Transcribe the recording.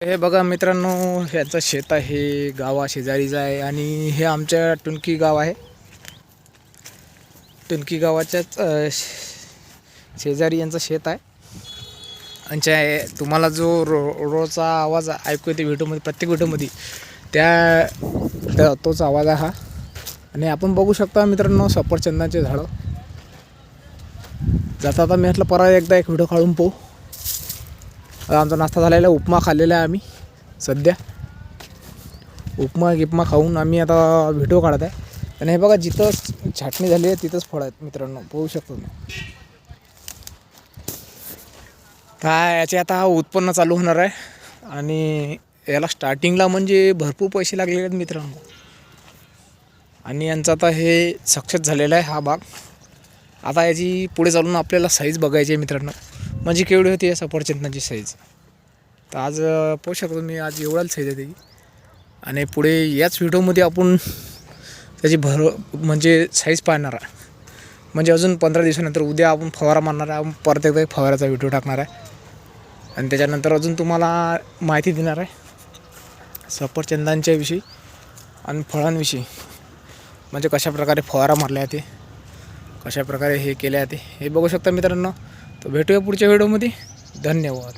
हे बघा मित्रांनो, ह्याचं शेत आहे, गावा शेजारीचं आहे आणि हे आमच्या टुनकी गाव आहे. टुनकी गावाच्याच शेजारी यांचं शेत आहे. आणि तुम्हाला जो रोजचा आवाज ऐकू येते व्हिडिओमध्ये, प्रत्येक व्हिडिओमध्ये तोच आवाज आहे हा. आणि आपण बघू शकता मित्रांनो, सफरचंदाचे झाडं. जाता मी म्हटलं परत एकदा एक व्हिडिओ काढून पाहू. आमचा नाश्ता झालेला, उपमा खाल्लेला आहे आम्ही. सध्या उपमा खाऊन आम्ही आता व्हिडिओ काढत आहे. आणि हे बघा, जिथं छाटणी झाली आहे तिथंच फळ आहेत मित्रांनो, पाहू शकतो मी. काय याचे आता उत्पन्न चालू होणार आहे. आणि याला स्टार्टिंगला म्हणजे भरपूर पैसे लागलेले आहेत मित्रांनो. आणि यांचं आता हे सक्सेस झालेला आहे हा भाग. आता याची पुढे चालून आपल्याला साईज बघायची आहे मित्रांनो, म्हणजे केवढी होती या सफरचंदाची साईज. तर आज पाहू शकतो मी, आज एवढाच साईज आहे त्याची. आणि पुढे याच व्हिडिओमध्ये आपण त्याची म्हणजे साईज पाहणार आहे. म्हणजे अजून 15 दिवसानंतर उद्या आपण फवारा मारणार आहे. आपण परत एकदा एक फवाराचा व्हिडिओ टाकणार आहे. आणि त्याच्यानंतर अजून तुम्हाला माहिती देणार आहे सफरचंदांच्या विषयी आणि फळांविषयी. म्हणजे कशाप्रकारे फवारा मारला आहे, ते कशाप्रकारे हे केले आहे, ते हे बघू शकता मित्रांनो. तर भेटूया पुढच्या व्हिडिओमध्ये. धन्यवाद.